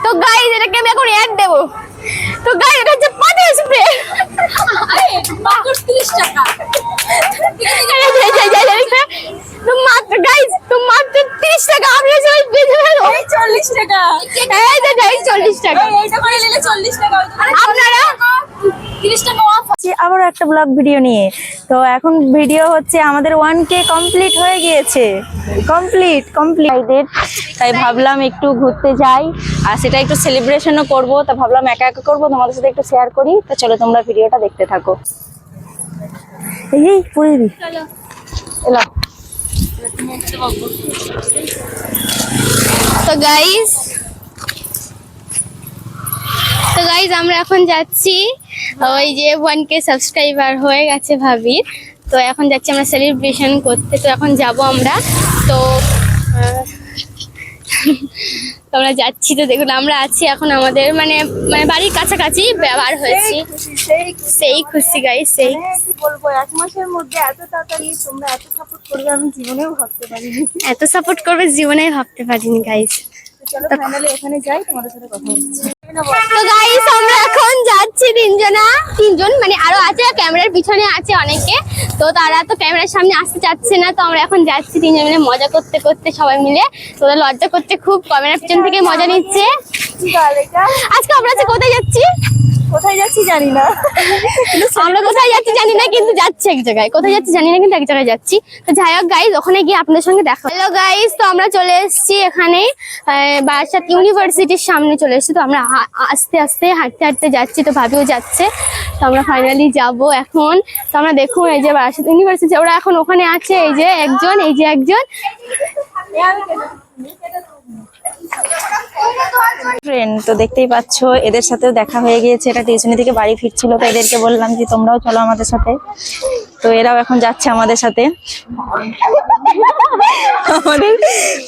তো গাইস এটাকে আমি এখন অ্যাড দেবো। তো গাইস এটা হচ্ছে পানি স্প্রে, মাত্র 30 টাকা। তো মাত্র গাইস তো মাত্র 30 টাকা আমরা সবাই বেঁচে ফেলো। এই 40 টাকা। এই যে গাইস 40 টাকা, এইটা করে নিলে 40 টাকা। আপনারা 30 টাকা অফ। আবার একটা ব্লগ ভিডিও নিয়ে। তো এখন ভিডিও হচ্ছে আমাদের 1K কমপ্লিট হয়ে গিয়েছে, কমপ্লিট। তাই ভাবলাম একটু ঘুরতে যাই, আর সেটা একটু সেলিব্রেশনও করব। তা ভাবলাম একা একা করবো, তোমাদের সাথে একটু শেয়ার করি। তো চলো তোমরা ভিডিওটা দেখতে থাকো। এই পড়ে দিবি, এলো। তো গাইস আমরা এখন যাচ্ছি, ওই যে 1K সাবস্ক্রাইবার হয়ে গেছে ভাবির। তো এখন যাচ্ছি আমরা সেলিব্রেশন করতে। তো এখন যাব আমরা। তো আমরা যাচ্ছি। তো দেখুন আমরা আছি এখন আমাদের মানে বাড়ির কাছাকাছি ব্যবহার হয়েছি। সেই খুশি গাইস, সেই কি বলবো, 1 মাসের মধ্যে এত তাড়াতাড়ি তোমরা এত সাপোর্ট করবে আমি জীবনেও ভাবতে পারিনি। এত সাপোর্ট করবে জীবনে ভাবতে পারিনি গাইস। চলো ফাইনালি এখানে যাই, তোমাদের সাথে কথা হচ্ছে। তো গাইস আমরা এখন যাচ্ছি তিনজন মানে আরো আছে, ক্যামেরার পিছনে আছে অনেকে। তো তারা তো ক্যামেরার সামনে আসতে চাচ্ছে না। তো আমরা এখন যাচ্ছি তিনজন মিলে মজা করতে করতে, সবাই মিলে। তো ওরা লজ্জা করছে খুব, ক্যামেরার পিছন থেকে মজা নিচ্ছে। আজকে আমরা কোথায় যাচ্ছি জানি না, আমরা কোথায় যাচ্ছি জানি না, কিন্তু যাচ্ছি এক জায়গায়। কোথায় যাচ্ছি জানি না, কিন্তু এক জায়গায় যাচ্ছি। তো যাই হোক গাইস, ওখানে গিয়ে আপনাদের সঙ্গে দেখা। হ্যালো গাইস, তো আমরা চলে এসেছি এখানে বারাসাত ইউনিভার্সিটির সামনে চলে এসেছি। তো আমরা আস্তে আস্তে হাঁটতে হাঁটতে যাচ্ছি। তো ভাবিও যাচ্ছে। তো আমরা ফাইনালি যাব এখন। তো আমরা দেখুন এই যে বারাসাত ইউনিভার্সিটি, ওরা এখন ওখানে আছে। এই যে একজন ফ্রেন্ড। তো দেখতেই পাচ্ছ এদের সাথেও দেখা হয়ে গিয়েছে। এটা টিউশনি থেকে বাড়ি ফিরছিল, তো এদেরকে বললাম যে তোমরাও চলো আমাদের সাথে। তো এরাও এখন যাচ্ছে আমাদের সাথে। আমাদের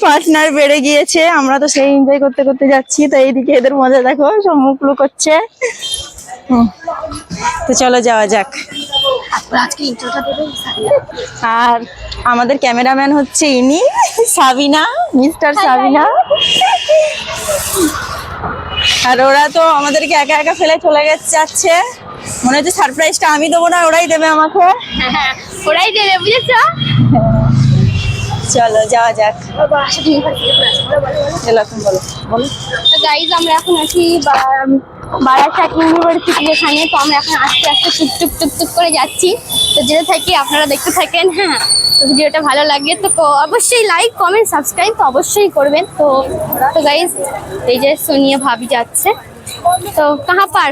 পার্টনার বেড়ে গিয়েছে, আমরা তো সেই এনজয় করতে করতে যাচ্ছি। তো এইদিকে এদের মজা দেখো, সব মুখ লুকোচ্ছে। তো চলো যাওয়া যাক। আর আমাদের ক্যামেরাম্যান হচ্ছে ইনি, সাবিনা, মিস্টার সাবিনা। আর ওরা তো আমাদেরকে একা একা ফেলে চলে যাচ্ছে। মনে হচ্ছে সারপ্রাইজটা আমি দেবো না, ওরাই দেবে আমাকে। ওরাই দেবে, বুঝেছো? চলো যাওয়া যাক। বলো। তো গাইজ আমরা এখন আছি বারাসাত ইউনিভার্সিটি এখানে। তো আমরা এখন আস্তে আস্তে টুক করে যাচ্ছি। তো যেতে থাকি, আপনারা দেখতে থাকেন। হ্যাঁ, তো ভিডিওটা ভালো লাগে তো অবশ্যই লাইক কমেন্ট সাবস্ক্রাইব তো অবশ্যই করবেন। তো গাইজ এই যে সোনিয়া ভাবি যাচ্ছে। তো কাহা পার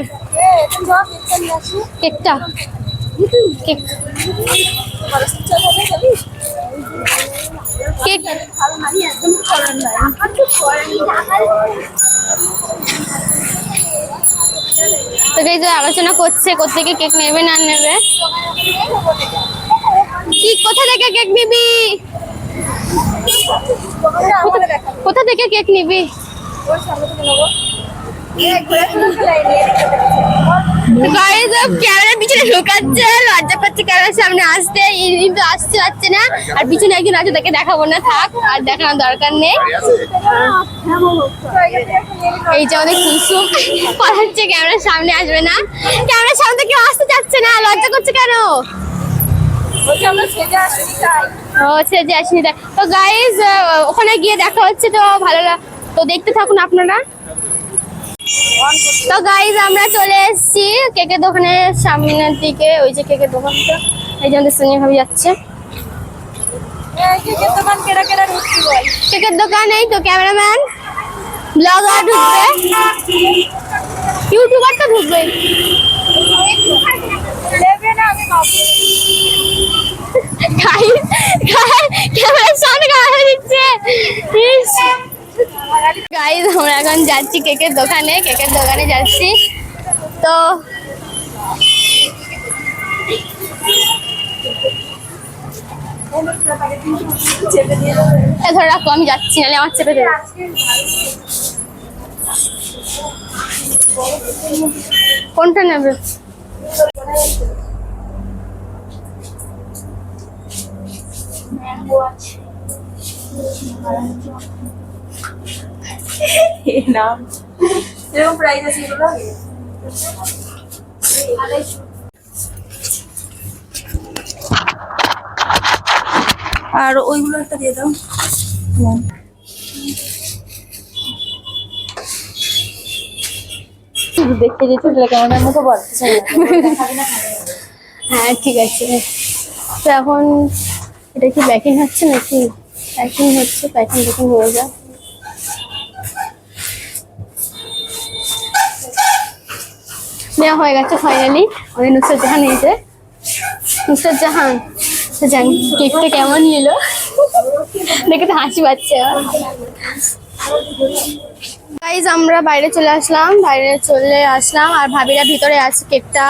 কেকটা কেক কেক তো এই যে আলোচনা করছে কোথেকে কেক নেবে না নেবে। কি কোথা থেকে কেক নিবি, কোথা থেকে কেক নিবি? ক্যামেরার পিছনে ঢোকাচ্ছে, লজ্জা পাচ্ছে ক্যামেরার সামনে আসতে, কিন্তু আসতে পারছে না। আর পিছনে একজন আছে, তাকে দেখাবো না, থাক আর দেখানোর দরকার নেই। এই যে আমাদের কুসুম পড়াচ্ছে, ক্যামেরার সামনে আসবে না। ক্যামেরার সামনে কেউ আসতে চাচ্ছে না, লজ্জা করছে কেন? ও সেজে আসেনি তাই। তো গাইজ ওখানে গিয়ে দেখা হচ্ছে। তো ভালো তো দেখতে থাকুন আপনারা। তো গাইজ আমরা চলে এসেছি কেকের দোকানের সামনের দিকে। ওই যে কেকের দোকানটা, এই যে আমাদের সোনিয়া ভাবি যাচ্ছে। কেকের দোকান এই তো, ক্যামেরাম্যান ব্লগার ঢুকবে, ইউটিউবার তো ঢুকবে। ক্যামেরার সামনে গাড়ি দিচ্ছে। গাইজ আমরা এখন যাচ্ছি কেকের দোকানে যাচ্ছি। তো ধরে রাখো, আমি যাচ্ছি, নাহলে আমার চেপে দেবে। কোনটা নেবে? নাম এরকম প্রাইস আছে এগুলো আর ওইগুলো একটা দিয়ে দাও দেখতে যেতে ক্যামেরার মতো বলছে। হ্যাঁ ঠিক আছে। তো এখন এটা কি প্যাকিং হচ্ছে নাকি? প্যাকিং হচ্ছে, প্যাকিং হয়ে যায়। নেওয়া হয়ে গেছে ফাইনালি। আমাদের নুসরাত জাহান নিয়েছে। নুসরাত জাহান তো জানি কেকটা কেমন নিল, দেখে তো হাসি পাচ্ছে। গাইজ আমরা বাইরে চলে আসলাম আর ভাবিরা ভিতরে আছে, কেকটা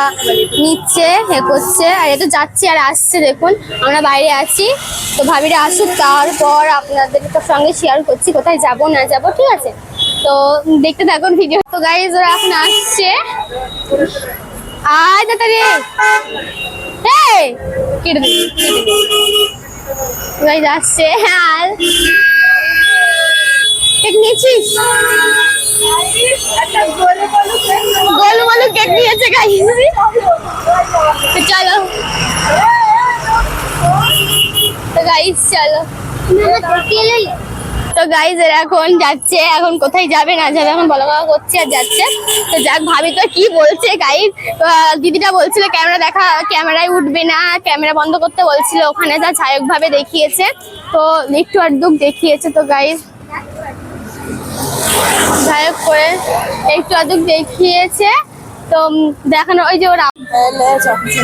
নিচ্ছে, করছে, আর এ তো যাচ্ছে আর আসছে। দেখুন আমরা বাইরে আছি, তো ভাবিরা আসুক তারপর আপনাদের সঙ্গে শেয়ার করছি কোথায় যাব না যাব, ঠিক আছে? তো দেখতে থাকুন ভিডিও। তো গাইজ ওরা এখন আসছে, আয় তাড়াতাড়ি কেটে দিবি। গাইজ আসছে। আর কেক নিয়েছিস? গোলমালু কেক নিয়েছে গাইজ। চলো তো গাইজ, চলো। তো গাইজ এরা এখন যাচ্ছে, এখন কোথায় যাবে না যাবে এখন বলা করছে আর যাচ্ছে। তো যাক, ভাবি তো কি বলছে গাইজ। দিদিটা বলছিল ক্যামেরায় উঠবে না, ক্যামেরা বন্ধ করতে বলছিল, ওখানে যা ছায়ক ভাবে দেখিয়েছে, তো একটু আধটুক দেখিয়েছে। তো গাইজ ছায়ক করে একটু আধটুক দেখিয়েছে, তো দেখানো ওই যে ওরা।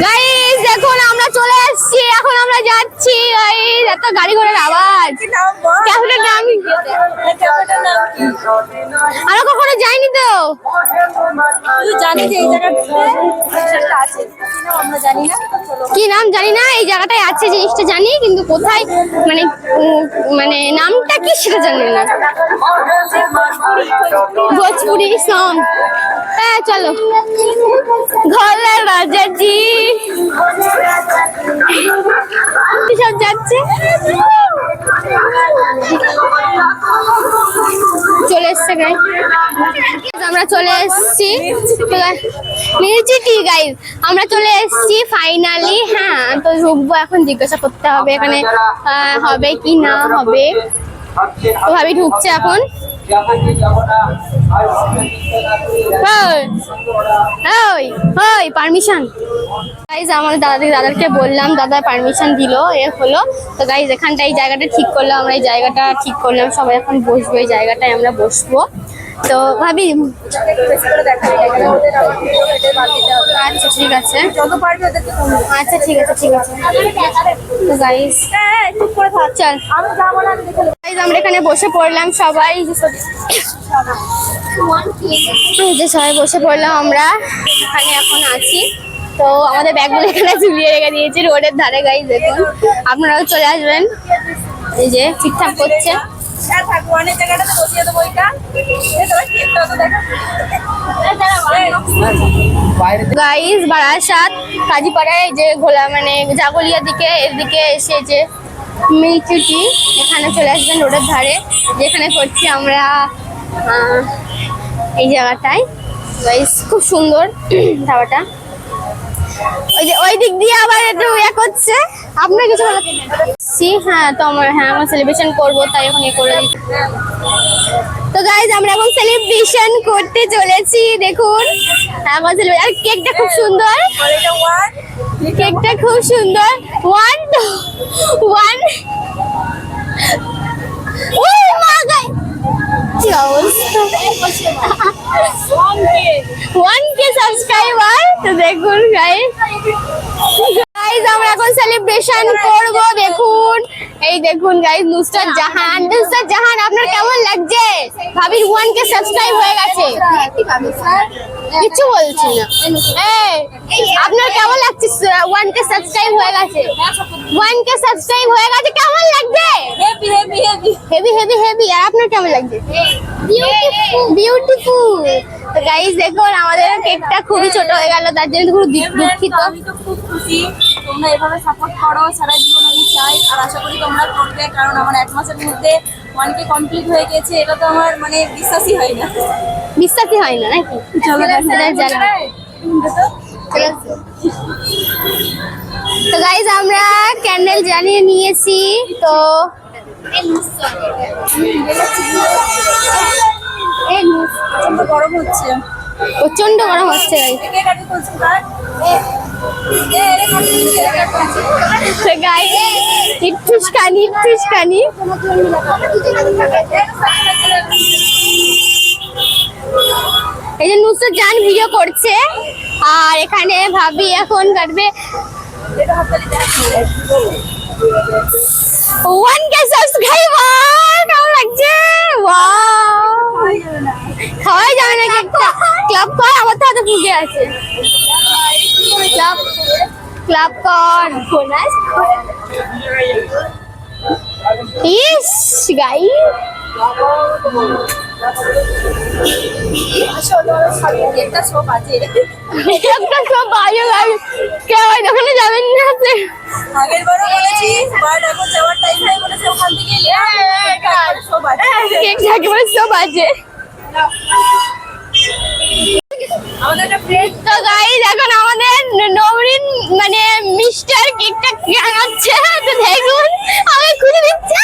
গাইজ দেখুন আমরা চলে এসেছি, এখন আমরা যাচ্ছি। গাইজ এত গাড়ি ঘোড়ার আওয়াজ। ক্যাফেটার নাম আরো কখনো যাইনি তো। জানি যে এই জায়গাটা আছে, আমরা জানি না, কি নাম জানি না, এই জায়গাটায় আছে জিনিসটা জানি, কিন্তু কোথায় মানে মানে নামটা কি সেটা জানি না। ভোজপুরি সং। হ্যাঁ চলো। ঘরের রাজাজি সব যাচ্ছে, চলে এসছে গাইজ। আমরা চলে এসছি মিউজিটি গাইজ, আমরা চলে এসছি ফাইনালি। হ্যাঁ তো ঢুকবো, এখন জিজ্ঞাসা করতে হবে এখানে হবে কি না হবে। তো ভাবি ঢুকছে এখন। পারমিশন গাইজ, আমার দাদাকে বললাম, দাদা পারমিশন দিল, হলো। তো গাইজ এখানটা এই জায়গাটা ঠিক করলাম, আমরা এই জায়গাটা ঠিক করলাম, সবাই এখন বসবো, এই জায়গাটায় আমরা বসবো। তো ভাবি আচ্ছা ঠিক আছে, আচ্ছা ঠিক আছে ঠিক আছে। তো গাইজ চল গাইজ আমরা এখানে বসে পড়লাম সবাই, যে সবাই বসে পড়লাম আমরা এখানে এখন আছি। তো আমাদের ব্যাগগুলো এখানে ঝুলিয়ে রেখে দিয়েছি রোডের ধারে। গাইজ দেখুন, আপনারাও চলে আসবেন। এই যে ঠিকঠাক করছে। গাইজ বারাসাত কাজীপাড়ায় যে ঘোলা মানে জাগলিয়া দিকে এদিকে এসে যে মিউজিটি, এখানে চলে আসবেন রোডের ধারে, যেখানে করছি আমরা এই জায়গাটায়। গাইজ খুব সুন্দর ধাবাটা। ওই যে ওই দিক দিয়ে আবার একটু করছে। আপনার কিছু হ্যাঁ তো আমরা আমরা সেলিব্রেশন করবো, তাই এখন করে দিচ্ছি। তো গাইজ আমরা এখন সেলিব্রেশন করতে চলেছি, দেখুন এখন আর কেকটা খুব সুন্দর, কেকটা খুব সুন্দর। ওয়ান কি অবস্থা, 1K সাবস্ক্রাইবার। তো দেখুন গাইজ আমরা এখন সেলিব্রেশন করব। দেখুন এই দেখুন গাইজ নুসরাত জাহান, আপনার কেমন লাগছে? ভাবির 1K সাবস্ক্রাইব হয়ে গেছে, কিছু বলছি না। আপনার কেমন লাগছে? 1K সাবস্ক্রাইব হয়ে গেছে, 1K সাবস্ক্রাইব হয়ে গেছে, কেমন লাগছে? Heavy heavy heavy heavy heavy heavy. আর আপনার কেমন লাগছে? বিউটিফুল। তো গাইজ দেখুন আমাদের কেকটা খুবই ছোট হয়ে গেল, তার জন্য খুব দুঃখিত। আমি তো খুব খুশি, তো তোমরা এভাবে সাপোর্ট করো সারা জীবন আমি চাই, আর আশা করি তোমরা করবে, কারণ আমার 1 মাসের মধ্যে 1K কমপ্লিট হয়ে গেছে, এটা তো আমার মানে বিশ্বাসই হয় না। বিশ্বাসই হয় না নাকি? চলো সেটা জানি। তো গাইজ আমরা ক্যান্ডেল জ্বালিয়ে নিয়েছি। তো গরম হচ্ছে, প্রচন্ড গরম হচ্ছে গাইজ। ইটুসকানি ইটুসকানি। এই যে নুসরাত জান ভিডিও করছে, আর এখানে ভাবি এখন কাটবে 1K সাবস্ক্রাইবার। কেমন লাগছে? ওয়াও, খাওয়াই যাবে না কেকটা। ক্লাব কর, আমার তো হাতে ফুগে আছে। ক্লাব ক্লাব কর। ইস গাই, একটা সব আছে। একটা সব বাজে গাই, কেউ ওখানে যাবেন না। আগের বারও বলেছি, বাট এখন যাওয়ার টাইম নাই বলেছে, ওখান থেকে সব আছে। কেক একেবারে সব আছে। আমাদের একটা ফ্রেন্ড তো গাইস এখন আমাদের নবরিন মানে মিস্টার কেকটা খাচ্ছে। তো দেখুন আমি খুলে দিচ্ছি।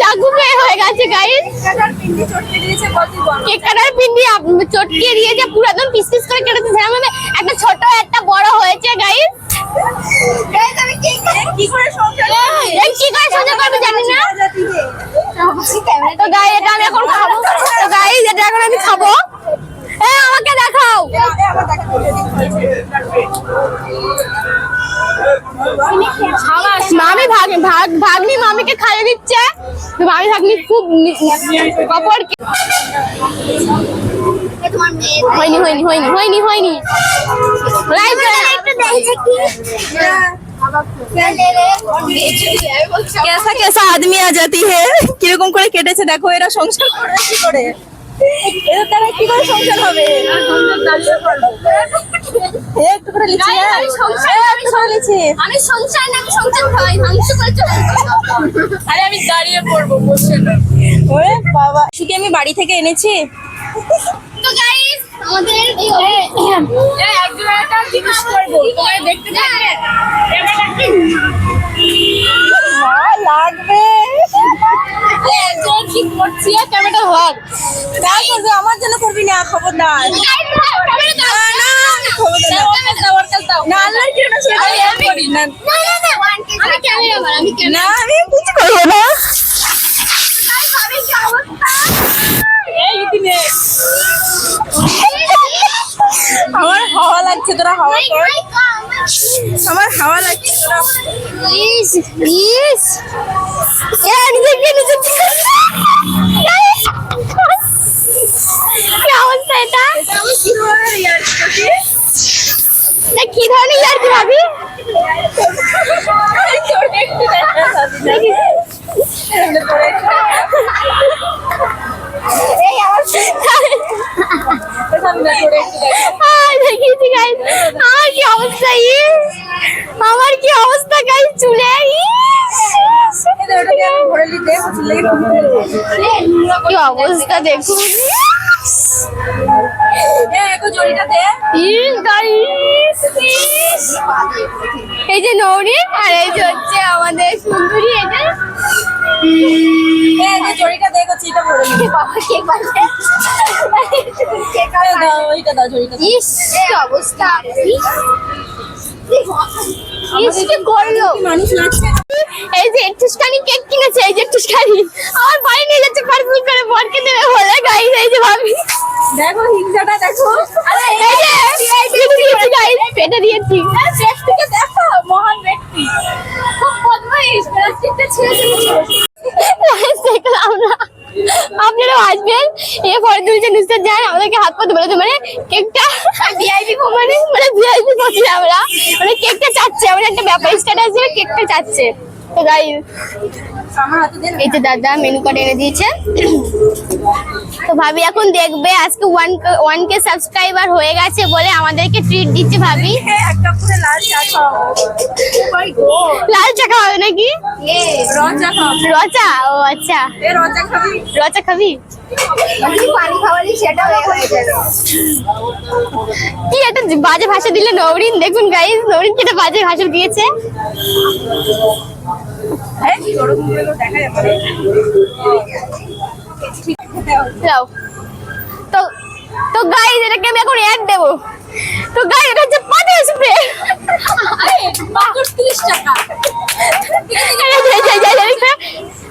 চাকু পেয়ে হয়ে গেছে গাইস। কাটার পিন্ডি চটকে দিয়েছে, কতই বড় কেক কাটার পিন্ডি চটকে দিয়েছে, পুরো একদম পিস পিস করে কেটেছে। সেরকম একটা ছোট একটা বড় হয়েছে গাইস। গাইস আমি কেক কি করে সংসার কি করে সোজা করবে জানি না। তো গাইস এটা আমি এখন খাবো। তো গাইস এটা এখন আমি খাবো। আমাকে দেখাও। মামি ভাগ্নি মামিকে খাইয়ে দিচ্ছে। মামি ভাগ্নি খুব কাপড়। হয়নি হয়নি হয়নি হয়নি হয়নি। कैसा कैसा आदमी आ जाती है। কিরকম করে কেটেছে দেখো, এরা সংসার করে কি করে, এরা তারা কি করে সংসার হবে। একটু করে লিচি, আমি সংসার আমি সংসার না, আমি সংসার খাই মাংস করে চলে। আরে আমি দাঁড়িয়ে পড়বো, বসে না। ওরে বাবা, শুকি আমি বাড়ি থেকে এনেছি। তো গাইস আমাদের একদম একটা জিনিস করবো, তোমায় দেখতে পাবে লাগবে। কি করছি ক্যামেরা হক তাই করবে, আমার জন্য করবি না, খবরদার। না আল্লাহর জন্য সেটা আমি করি না। আমি ক্যামেরাম্যান, আমি না আমি কিছু করবো না। এই দিনে আমার হাওয়া লাগছে, তোরা হাওয়া কর। আমার হাওয়া লাগছে, তোরা ইস ইস নিজে কি অবস্থা এটা? আমি কি ধরনের ইয়ার করছি? কি ধরনের ইয়ার কি ভাবি? আমার কি অবস্থা, আমার কি অবস্থা গাইস চুলে। কি অবস্থা দেখুন। এই যে নৌরি, আর এই যে হচ্ছে আমাদের সুন্দরী। এটা জড়িটা দেখো, চিটা ভরে ইস কি অবস্থা, ইস কি করলো মানুষ লাগছে। এই যে একটুখানি কেক কিনেছে, এই যে একটুখানি আমার বাড়ি নিয়ে যাচ্ছে পার্সেল করে বরকে দেবে বলে। গাইস এই যে ভাবি দেখো হিংসাটা দেখো। পেটে দিয়েছি। ব্যক্তিকে দেখো, মহান ব্যক্তি, খুব বদমাইশ, প্লাস্টিকটা ছিঁড়ে দেখলাম না। আপনারাও আসবেন, এরপরে দুইজন নুসরাত জান আমাদেরকে হাত পাতে বলেছে, মানে কেকটা ভিআইপি মানে ভিআইপি করছি আমরা, মানে কেকটা চাচ্ছে, আমাদের একটা ব্যাপার স্ট্যাটাস দিয়ে কেকটা চাচ্ছে। তো গাইস আমার হাতে দেন। এই যে দাদা মেনু কার্ড এনে দিয়েছে। তো ভাবি এখন দেখবে আজকে 1K সাবস্ক্রাইবার হয়ে গেছে বলে আমাদেরকে ট্রিট দিচ্ছে ভাবি। এক কাপ করে লাল চা খাও। ভাই গো, লাল চা খাওয়াবে নাকি? রচা খাও। রচা? ও আচ্ছা, রচা খাবি? রচা খাবি? পানি খাওয়ালি সেটা হয়ে গেল। কি একটা বাজে ভাষা দিলে নওরিন, দেখুন গাইস নওরিন কি একটা বাজে ভাষা দিয়েছে। দেখা যাবে। যাও তো তো গাইস এটাকে আমি এখন অ্যাড দেবো। তো গাইস এটা হচ্ছে পানি স্প্রে। মাত্র 30 টাকা।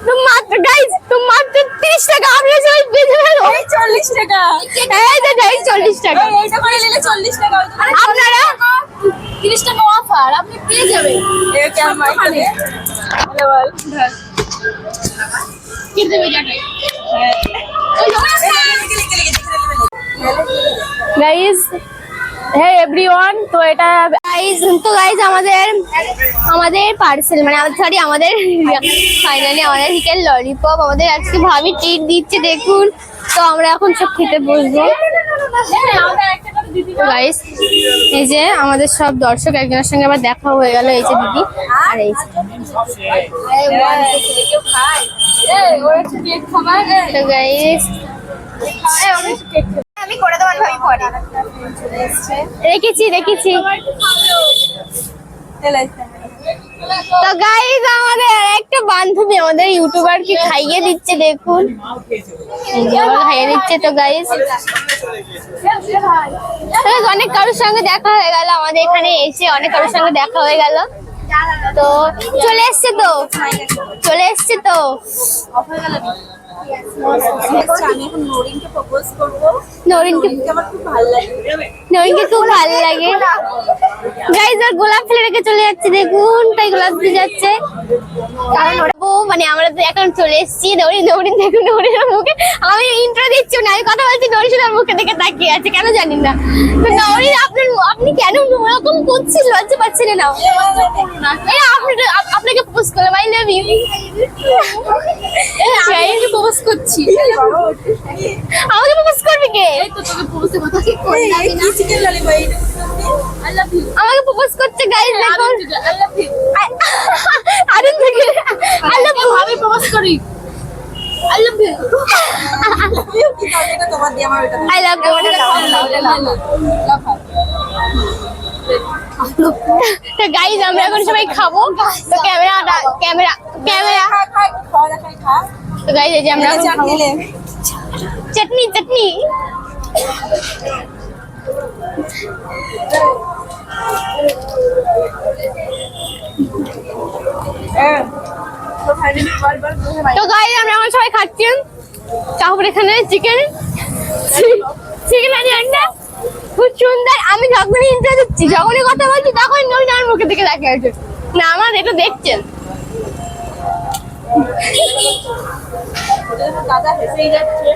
তো মাত্র গাইস, তো মাত্র 30 টাকা আমরা সবাই বেঁচে গেল। 40 টাকা। এই যে গাইস 40 টাকা। এইটা করে নিলে 40 টাকা। আপনারা 30 টাকা অফার আপনি পেয়ে যাবেন। এই কেমন মানে? হ্যালো বল। কিনতে বেজাটাই। গাইস, হে এভরিওয়ান, তো এটা গাইজ আমাদের পার্সেল মানে সরি আমাদের ফাইনালি আমাদের চিকেন ললিপপ আমাদের আজকে ভাবি ট্রিট দিচ্ছে দেখুন। তো আমরা এখন সব খেতে বসবো। গাইজ এই যে আমাদের সব দর্শক একজনের সঙ্গে আবার দেখা হয়ে গেল, এই যে দিদি আর এই তো গাইজ আমি করে দেবো ভাবি পরে। রেখেছি। তো গাইজ আমাদের একটা বান্ধবী আমাদের ইউটিউবারকে খাইয়ে দিচ্ছে দেখুন, এই যে আবার খাইয়ে দিচ্ছে। তো গাইজ অনেক কারোর সঙ্গে দেখা হয়ে গেল, আমাদের এখানে এসে অনেক কারোর সঙ্গে দেখা হয়ে গেল। তো চলে এসছে তো আমি এখন নরিনকে প্রপোজ করবো। নরিনকে আমার খুব ভালো লাগে। খুব ভালো লাগে। গাইজ আর গোলাপ ফেলে রেখে চলে যাচ্ছে দেখুন, তাই গোলাপ দিয়ে যাচ্ছে। কারণ ওরা মানে আমরা তো এখন চলে এসেছি। নরিন দেখুন, নরিনের মুখে আমি ইন্ট্রো দিচ্ছি না, আমি কথা বলছি, নরিন শুধু মুখে দেখে তাকিয়ে আছে, কেন জানি না। তো নরিন আপনি কেন ওরকম করছেন, লজ্জা পাচ্ছেন না? আপনাকে প্রপোজ করলাম, আই লাভ ইউ। আমি প্রপোজ করছি। আমাকে প্রপোজ করবে কে? তো তোকে প্রপোজের কথা কি করলি? কি চিকেন ললিপপ এটা? I love you. আমাকে প্রপোজ করছে গাইস দেখুন। I love you. আরে থেকে আই লাভ ইউ। আমি প্রপোজ করি। I love you. কি তাহলে এটা তোমার দিয়ে আমার এটা। I love you. তো গাইস আমরা এখন সবাই খাবো। তো ক্যামেরা তো গাইস এই যে আমরা এখন খাবো। চাটনি তো গাইস আমরা এখন সবাই খাচ্ছি। তারপর এখানে চিকেন আন্ডা খুব সুন্দর। আমি যখনই ইন্টার দিচ্ছি, যখনই কথা বলছি, তখন নইন আমার মুখের দিকে তাকিয়ে আছে। না আমার এটা দেখছেন। দাদা হেসেই যাচ্ছে।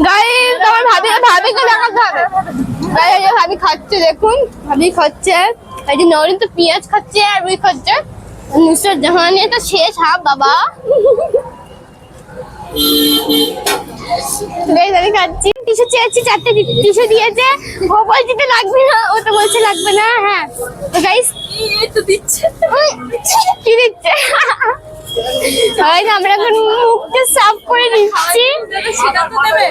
গাইস আমার ভাবিকে দেখাতে হবে। গাইস এই যে ভাবি খাচ্ছে দেখুন, ভাবি খাচ্ছে। এই যে নরিন তো পেঁয়াজ খাচ্ছে আর রুই খাচ্ছে। নুসরাত জাহান এটা শেষ হাফ বাবা। গাইস আমি খাচ্ছি। টিস্যু চেয়েছি, 4টে টিস্যু দিয়েছে। ও বলছে তো লাগবে না, ও তো বলছে লাগবে না। হ্যাঁ তো গাইস এই তো দিচ্ছে। কি দিচ্ছে? আমরা এখন মুখটা সাফ করে নিচ্ছি। সেটা তো দেবে।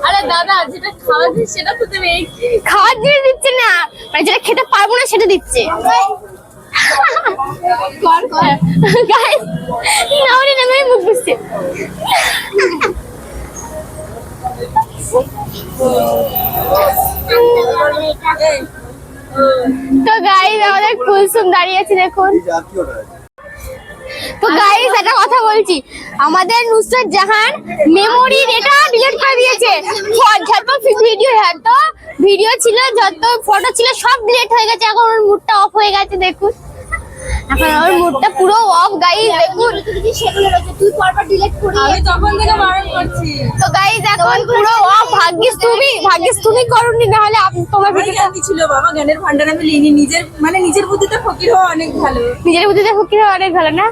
আরে দাদা যেটা খাওয়া দিচ্ছে সেটা তো দেবে। খাওয়ার জন্য দিচ্ছে না, মানে যেটা খেতে পারবো না সেটা দিচ্ছে। গাইস নরিন আমার মুখ বুঝছে। তো গাইস আমাদের কুলসুম দাঁড়িয়ে আছে দেখুন। তো গাইস একটা কথা বলছি, আমাদের নুসরাত জাহান মেমোরির এটা ডিলিট করে দিয়েছে। যত ভিডিও ছিল, যত ফটো ছিল সব ডিলিট হয়ে গেছে। এখন ওর মুডটা অফ হয়ে গেছে দেখুন। এখন আমার মুডটা পুরো অফ গাইস, দেখুন তুই পরপর ডিলিট করি। আমি তখন থেকে বারণ করছি। তো গাইস এখন পুরো অফ। ভাগ্যিস তুমি করোনি, না হলে তোমার আমার ভিডিওটা জ্ঞান ছিল বাবা, জ্ঞানের ভান্ডার আমি লিনি। নিজের বুদ্ধিতে ফকির হওয়া অনেক ভালো। নিজের বুদ্ধিতে ফকির হওয়া অনেক ভালো না?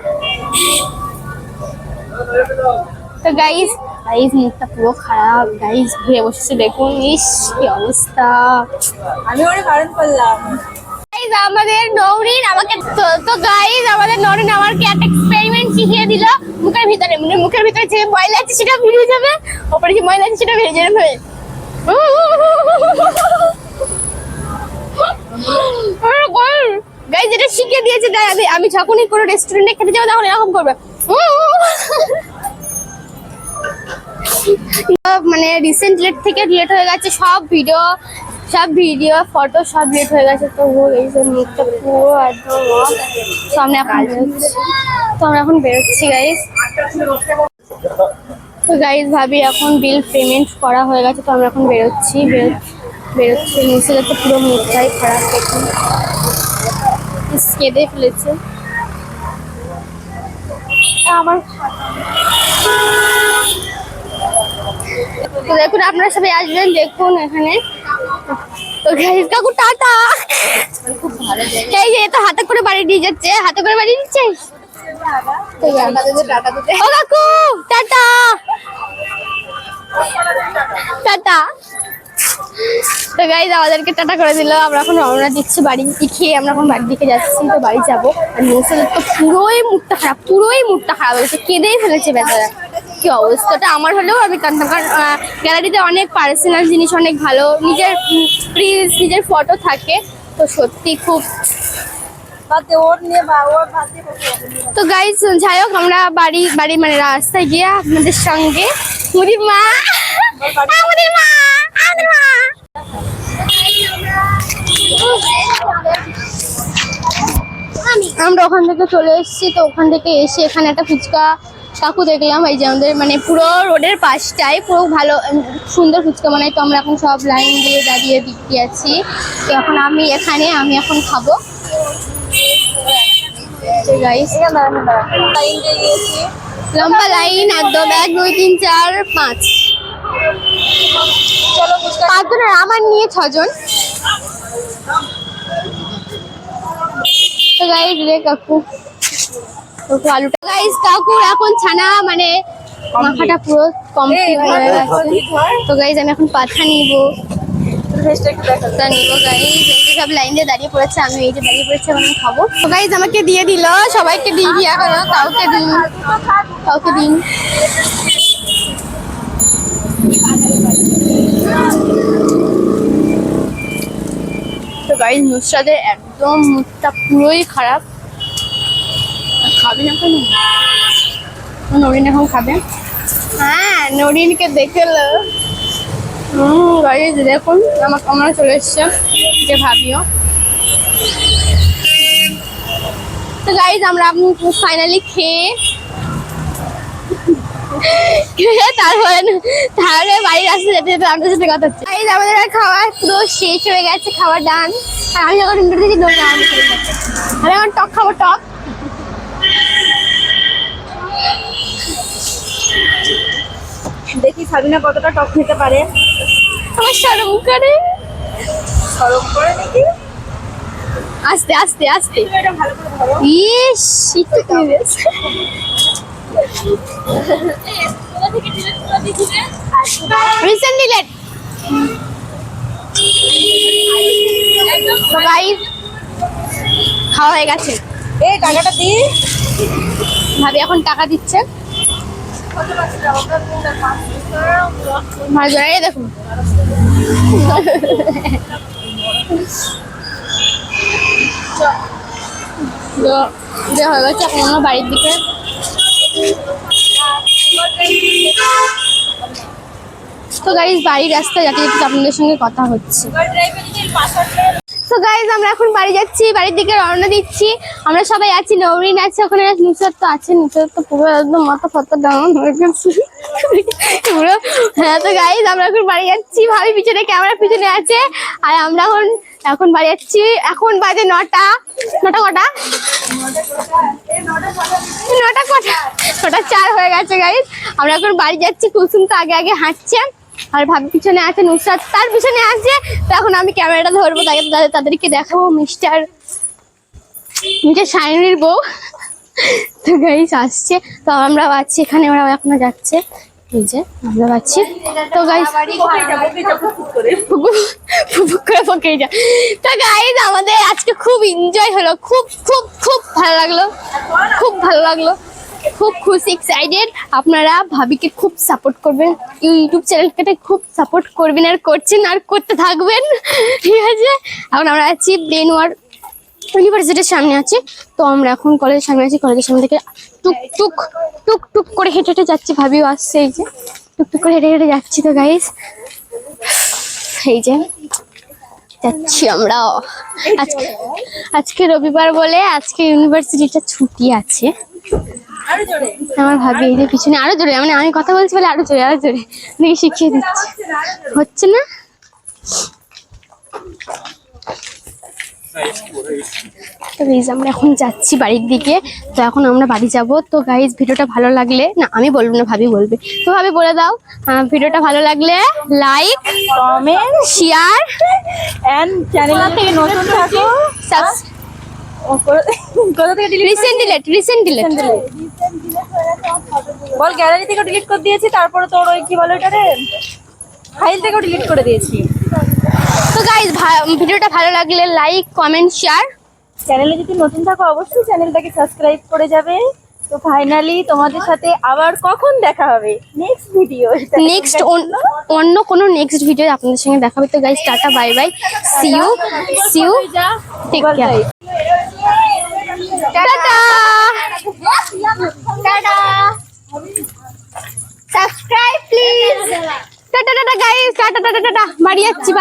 তো গাইস মুখটা পুরো খারাপ গাইস, ঘুরে বসেছে দেখুন, ইস কি অবস্থা। আমি ওরে বারণ করলাম। গাইস আমাদের নওরিন আমাকে তো গাইস আমাদের নওরিন আমাকে একটা এক্সপেরিমেন্ট শিখিয়ে দিল। মুখের ভিতরে যে ময়লা আছে সেটা ভিজে যাবে, ওপরে যে ময়লা আছে সেটা ভেজে যাবে। গাইস যেটা শিখিয়ে দিয়েছে, আমি যখনই কোনো রেস্টুরেন্টে খেতে যাবো তখন এরকম করবে। মানে রিসেন্ট লেট থেকে লেট হয়ে গেছে, সব ভিডিও ফটো সব লেট হয়ে গেছে। তো এই যে মুখটা পুরো একদম সামনে তো আমরা এখন বেরোচ্ছি গাইস। তো গাইস ভাবি এখন বিল পেমেন্ট করা হয়ে গেছে, তো আমরা এখন বেরোচ্ছি নিচে যাতে পুরো মুখটাই খারাপ, দেখুন কেঁদে ফেলেছে আমার। তো দেখুন আপনারা সবাই আসবেন, দেখুন এখানে। তো গাইস কাকু টাটা। এই যে তো হাতে করে বাড়ি দিয়ে যাচ্ছে, হাতে করে বাড়ি দিচ্ছে। ও কাকু টাটা টাটা। তো গাইস আমাদেরকে টাটা করে দিল, আমরা এখন রওনা দিচ্ছি বাড়ি খেয়ে, আমরা এখন বাড়ির দিকে যাচ্ছি। তো বাড়ি যাবো। আর নিউজের তো পুরোই মুডটা খারাপ হয়েছে, কেঁদেই ফেলেছে বেচারা। কি অবস্থাটা আমার হলেও আমি কাঁদতাম, কারণ গ্যালারিতে অনেক পার্সোনাল জিনিস, অনেক ভালো নিজের ফটো থাকে। তো সত্যি খুব। তো গাইস যাই হোক, আমরা বাড়ি মানে রাস্তায় গিয়ে আপনাদের সঙ্গে আমরা ওখান থেকে চলে এসেছি। তো ওখান থেকে এসে এখানে একটা ফুচকা কাকু দেখলাম, এই যে আমাদের মানে পুরো রোডের পাশটায় পুরো ভালো সুন্দর ফুচকা বানাই। তো আমরা এখন সব লাইন দিয়ে দাঁড়িয়ে দিতে আছি। তো এখন আমি এখন খাবো। লম্বা লাইন একদম, 1 2 3 4 5 5জনের, আমার নিয়ে 6 জন। তো গাইস রে কাকু আলুটা গাইস কাকুর এখন ছানা মানে মাখাটা পুরো কমপ্লিট হয়ে গেছে। তো গাইস আমি এখন পাঠা নিব গাইস। সব লাইন দিয়ে দাঁড়িয়ে পড়েছে, আমি এই যে দাঁড়িয়ে পড়েছি, এখন খাবো। তো গাইস আমাকে দিয়ে দিল, সবাইকে দিয়ে দিয়া করো, কাউকে দিন। তো গাইস নুসরাতের একদম মুডটা পুরোই খারাপ। খাবে না কেন? নরিন এখন খাবে। হ্যাঁ নরিনকে দেখলো। গাইস দেখুন আমরা চলে এসছে যে ভাবিও। তো গাইস আমরা ফাইনালি খেয়ে তারপরে বাড়ির রাস্তা যেতে আপনাদের সাথে কথা হচ্ছে। গাইস আমাদের খাওয়া পুরো শেষ হয়ে গেছে, খাওয়া ডান। আর আমি যখন ইন্টার থেকে দৌড়ে আমি এখন টক খাবো, টক। দেখি সাবিনা কতটা টক খেতে পারে। আমার শরম করে নাকি? আস্তে আস্তে এটা ভালো করে ধরো। ইস একটু কমে গেছে। Recently late. তো গাইস খাওয়া হয়ে গেছে। এই টাকাটা দি। ভাবি এখন টাকা দিচ্ছে। ভালো জোরে দেখুন। হয়ে গেছে, এখন আমরা বাড়ির দিকে। তো গাইস বাড়ির রাস্তায় যাতে আপনাদের সঙ্গে কথা হচ্ছে। তো গাইস আমরা এখন বাড়ি যাচ্ছি, বাড়ির দিকে রওনা দিচ্ছি। আমরা সবাই আছি, নওরিন আছে, ওখানে নুসরাত তো আছে। নুসরাত তো পুরো একদম মাথা ফাতা ডাউন হয়ে গেছে পুরো। হ্যাঁ তো গাইস আমরা এখন বাড়ি যাচ্ছি, ভাবি পিছনে ক্যামেরা পিছনে আছে। আর আমরা এখন বাড়ি যাচ্ছি। এখন বাজে 9টা কটা নটা 4 হয়ে গেছে গাইস। আমরা এখন বাড়ি যাচ্ছি। কুলসুম তো আগে আগে হাঁটছে আর ভাবি পিছনে আছে, নুসরাত তার পিছনে আছে। তো এখন আমি ক্যামেরাটা ধরবো, তাদেরকে দেখাবো মিস্টার শাইনির বউ। তো গাইস আসছে, তো আমরা পাচ্ছি এখানে, ওরা এখনো যাচ্ছে, এই যে আমরা পাচ্ছি। তো গাইস তো গাইস আমাদের আজকে খুব এনজয় হলো, খুব খুব খুব ভালো লাগলো, খুব ভালো লাগলো, খুব খুশি, এক্সাইটেড। আপনারা ভাবিকে খুব সাপোর্ট করবেন, ইউটিউব চ্যানেলটাকে খুব সাপোর্ট করবেন আর করছেন আর করতে থাকবেন, ঠিক আছে। এখন আমরা আছি বেনওয়ার ইউনিভার্সিটির সামনে আছি। তো আমরা এখন কলেজের সামনে আছি, কলেজের সামনে থেকে টুক টুক করে হেঁটে হেঁটে যাচ্ছি। ভাবিও আসছে, এই যে টুক করে হেঁটে হেঁটে যাচ্ছি। তো গাইস এই যে যাচ্ছি আমরা। আজকে রবিবার বলে আজকে ইউনিভার্সিটিটা ছুটি আছে। আমার ভাবি এই যে পিছনে আরো জোরে, মানে আমি কথা বলছি বলে আরো জোরে দেখি শিখিয়ে দিচ্ছি, হচ্ছে না। তো গাইজ আমরা এখন যাচ্ছি বাড়ির দিকে। তো এখন আমরা বাড়ি যাব। তো গাইজ ভিডিওটা ভালো লাগলে, না আমি বলবো না, ভাবি বলবে, তো ভাবি বলে দাও। ভিডিওটা ভালো লাগলে like, comment, share and channel থেকে নতুন থাকো কোথা থেকে রিসেন্ট ডিলেট বল, গ্যালারি থেকে ডিলিট করে দিয়েছি, তারপরে তোর ওই কি বলে ওটা রে, ফাইল থেকেও ডিলিট করে দিয়েছি। তো গাইজ ভিডিওটা ভালো লাগলে লাইক, কমেন্ট, শেয়ার। চ্যানেলে যদি নতুন থাকো অবশ্যই চ্যানেলটাকে সাবস্ক্রাইব করে যাবে। তো ফাইনালি তোমাদের সাথে আবার কখন দেখা হবে, নেক্সট ভিডিও, নেক্সট অন্য কোনো নেক্সট ভিডিও আপনাদের সঙ্গে দেখা হবে। তো guys tata, bye bye, see you take care, tata tata, subscribe please, tata tata guys, tata tata tata, বাড়ি যাচ্ছি।